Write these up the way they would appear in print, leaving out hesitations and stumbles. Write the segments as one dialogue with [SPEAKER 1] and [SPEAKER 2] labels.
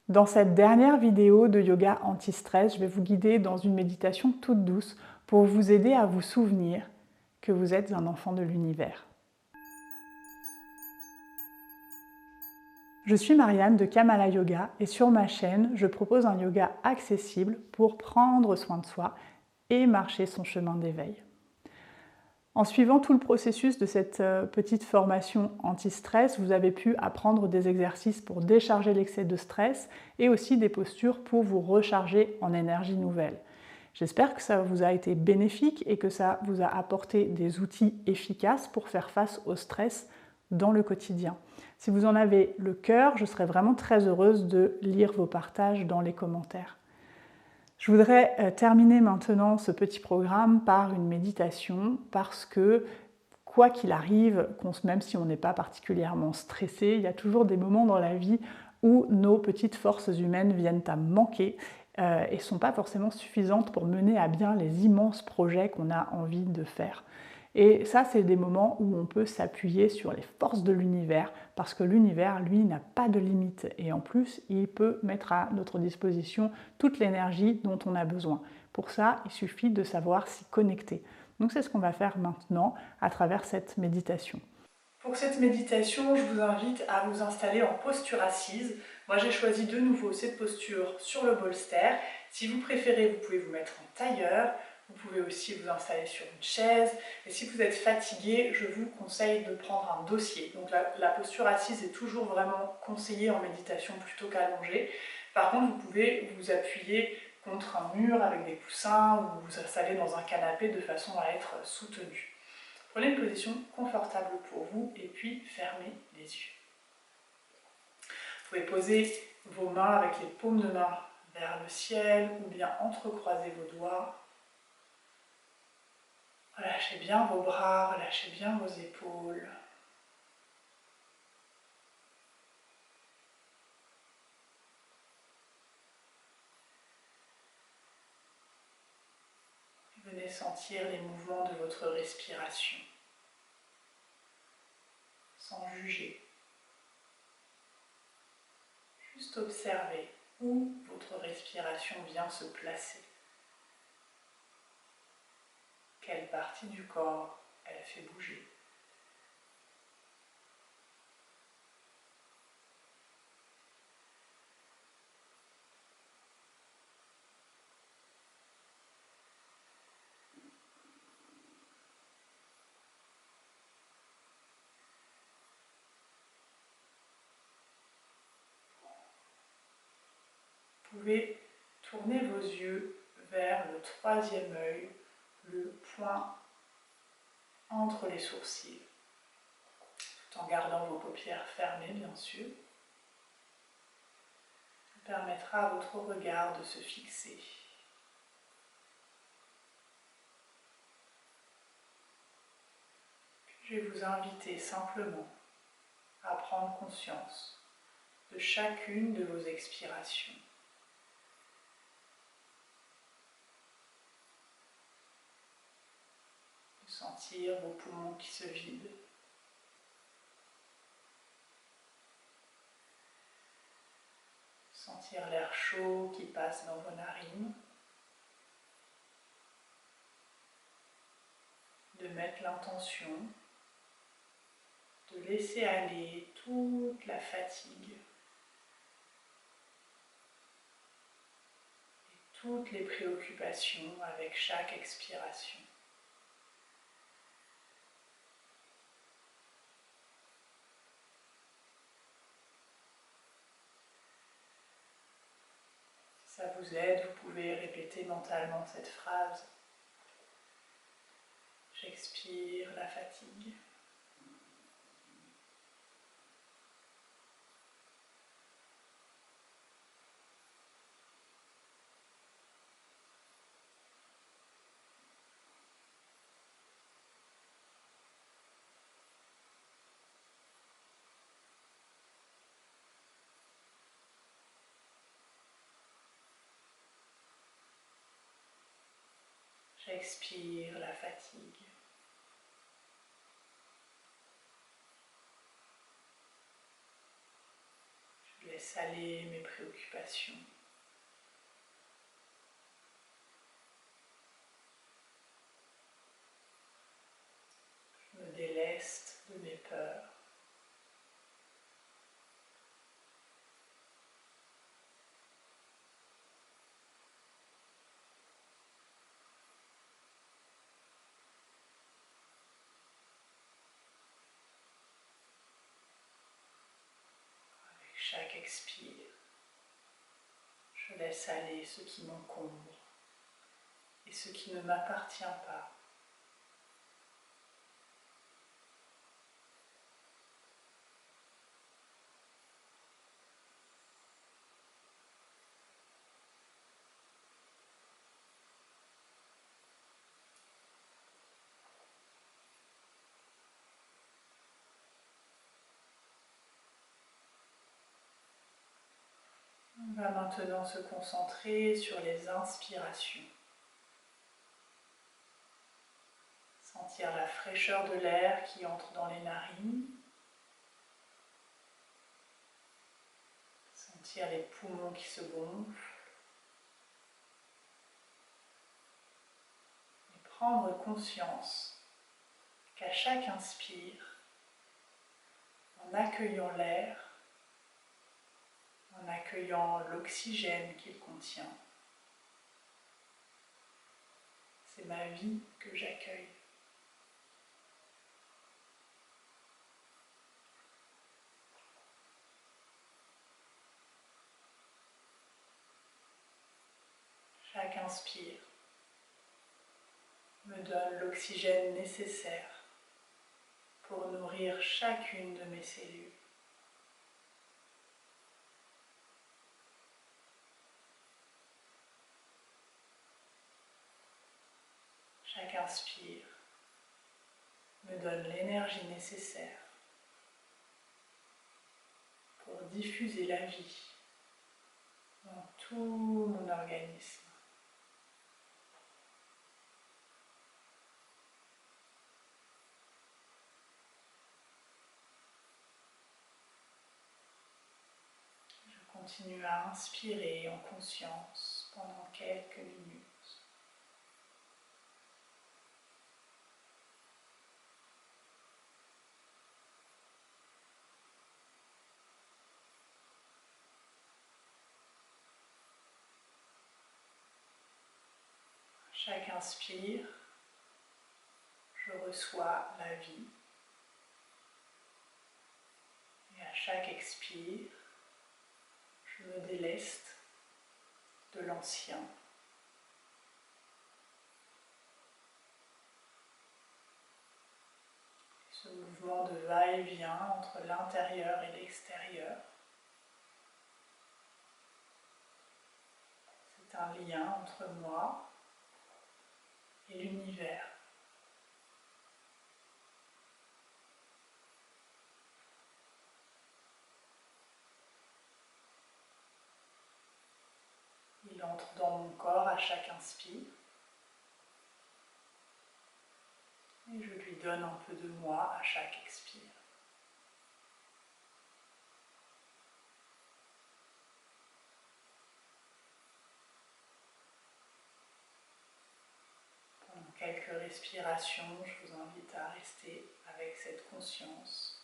[SPEAKER 1] Dans cette dernière vidéo de yoga anti-stress, je vais vous guider dans une méditation toute douce pour vous aider à vous souvenir que vous êtes un enfant de l'univers. Je suis Marianne de Kamala Yoga et sur ma chaîne, je propose un yoga accessible pour prendre soin de soi et marcher son chemin d'éveil. En suivant tout le processus de cette petite formation anti-stress, vous avez pu apprendre des exercices pour décharger l'excès de stress et aussi des postures pour vous recharger en énergie nouvelle. J'espère que ça vous a été bénéfique et que ça vous a apporté des outils efficaces pour faire face au stress dans le quotidien. Si vous en avez le cœur, je serais vraiment très heureuse de lire vos partages dans les commentaires. Je voudrais terminer maintenant ce petit programme par une méditation parce que, quoi qu'il arrive, même si on n'est pas particulièrement stressé, il y a toujours des moments dans la vie où nos petites forces humaines viennent à manquer et ne sont pas forcément suffisantes pour mener à bien les immenses projets qu'on a envie de faire. Et ça, c'est des moments où on peut s'appuyer sur les forces de l'univers, parce que l'univers, lui, n'a pas de limite. Et en plus, il peut mettre à notre disposition toute l'énergie dont on a besoin. Pour ça, il suffit de savoir s'y connecter. Donc c'est ce qu'on va faire maintenant à travers cette méditation. Pour cette méditation, je vous invite à vous installer en posture assise. Moi, j'ai choisi de nouveau cette posture sur le bolster. Si vous préférez, vous pouvez vous mettre en tailleur. Vous pouvez aussi vous installer sur une chaise. Et si vous êtes fatigué, je vous conseille de prendre un dossier. Donc la posture assise est toujours vraiment conseillée en méditation plutôt qu'allongée. Par contre, vous pouvez vous appuyer contre un mur avec des coussins ou vous installer dans un canapé de façon à être soutenu. Prenez une position confortable pour vous et puis fermez les yeux. Vous pouvez poser vos mains avec les paumes de main vers le ciel ou bien entrecroiser vos doigts. Relâchez bien vos bras, relâchez bien vos épaules. Venez sentir les mouvements de votre respiration, sans juger. Juste observer où votre respiration vient se placer. Quelle partie du corps elle fait bouger. Vous pouvez tourner vos yeux vers le troisième œil, le point entre les sourcils, tout en gardant vos paupières fermées bien sûr. Ça permettra à votre regard de se fixer. Je vais vous inviter simplement à prendre conscience de chacune de vos expirations. De sentir vos poumons qui se vident. Sentir l'air chaud qui passe dans vos narines. De mettre l'intention de laisser aller toute la fatigue et toutes les préoccupations avec chaque expiration. Si ça vous aide, vous pouvez répéter mentalement cette phrase. J'expire la fatigue. J'expire la fatigue. Je laisse aller mes préoccupations. chaque expire, je laisse aller ce qui m'encombre et ce qui ne m'appartient pas. On va maintenant se concentrer sur les inspirations. Sentir la fraîcheur de l'air qui entre dans les narines. Sentir les poumons qui se gonflent. Et prendre conscience qu'à chaque inspire, en accueillant l'air, en accueillant l'oxygène qu'il contient, c'est ma vie que j'accueille. Chaque inspire me donne l'oxygène nécessaire pour nourrir chacune de mes cellules. Chaque inspire me donne l'énergie nécessaire pour diffuser la vie dans tout mon organisme. Je continue à inspirer en conscience pendant quelques minutes. Chaque inspire, je reçois la vie. Et à chaque expire, je me déleste de l'ancien. Ce mouvement de va-et-vient entre l'intérieur et l'extérieur, c'est un lien entre moi et l'univers. Il entre dans mon corps à chaque inspire et je lui donne un peu de moi à chaque expire. Pendant quelques respirations, je vous invite à rester avec cette conscience.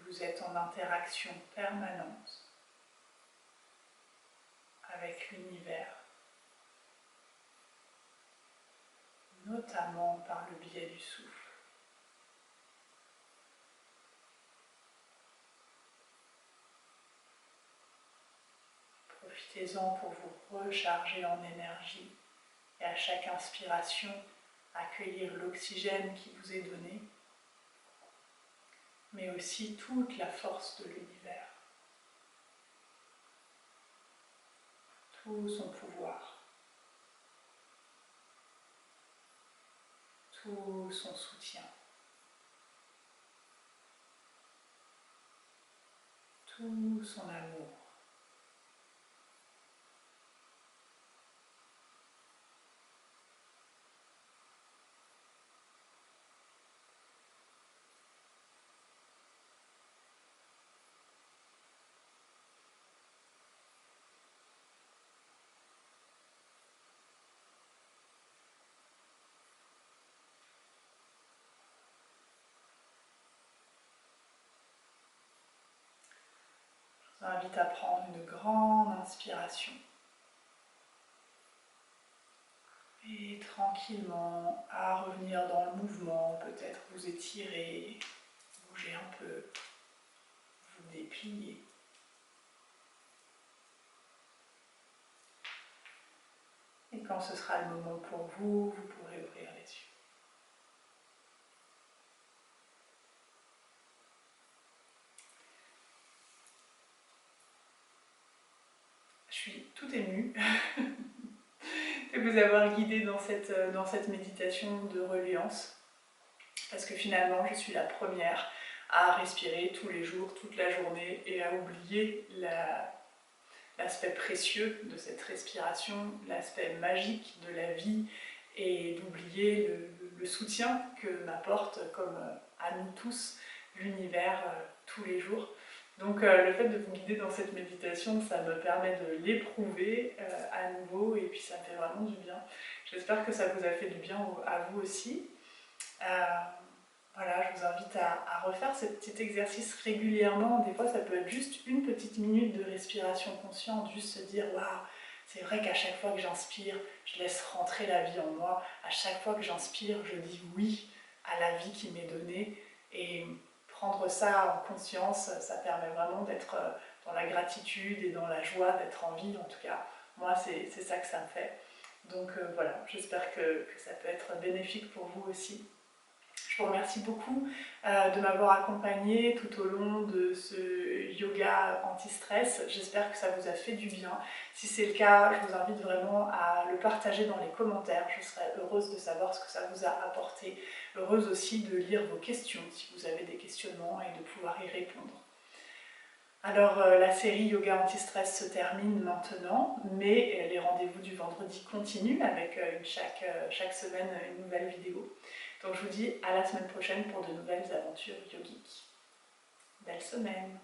[SPEAKER 1] Vous êtes en interaction permanente avec l'univers, notamment par le biais du souffle. Profitez-en pour vous recharger en énergie et à chaque inspiration, accueillir l'oxygène qui vous est donné, mais aussi toute la force de l'univers, tout son pouvoir, tout son soutien, tout son amour. Je vous invite à prendre une grande inspiration Et tranquillement à revenir dans le mouvement, peut-être vous étirer, bouger un peu, vous déplier. Et quand ce sera le moment pour vous, vous pourrez ouvrir les yeux. Je suis tout émue de vous avoir guidé dans cette méditation de reliance, parce que finalement je suis la première à respirer tous les jours, toute la journée, et à oublier l'aspect précieux de cette respiration, l'aspect magique de la vie, et d'oublier le soutien que m'apporte, comme à nous tous, l'univers tous les jours. Donc le fait de vous guider dans cette méditation, ça me permet de l'éprouver à nouveau, et puis ça me fait vraiment du bien. J'espère que ça vous a fait du bien à vous aussi. Voilà, je vous invite à refaire ce petit exercice régulièrement. Des fois, ça peut être juste une petite minute de respiration consciente, juste se dire « Waouh, c'est vrai qu'à chaque fois que j'inspire, je laisse rentrer la vie en moi. À chaque fois que j'inspire, je dis oui à la vie qui m'est donnée. » Et prendre ça en conscience, ça permet vraiment d'être dans la gratitude et dans la joie d'être en vie. En tout cas, moi, c'est ça que ça me fait. Donc voilà, j'espère que ça peut être bénéfique pour vous aussi. Je vous remercie beaucoup de m'avoir accompagnée tout au long de ce yoga anti-stress. J'espère que ça vous a fait du bien. Si c'est le cas, je vous invite vraiment à le partager dans les commentaires. Je serais heureuse de savoir ce que ça vous a apporté. Heureuse aussi de lire vos questions si vous avez des questionnements et de pouvoir y répondre. Alors la série Yoga Anti-Stress se termine maintenant, mais les rendez-vous du vendredi continuent avec chaque semaine une nouvelle vidéo. Donc je vous dis à la semaine prochaine pour de nouvelles aventures yogiques. Belle semaine!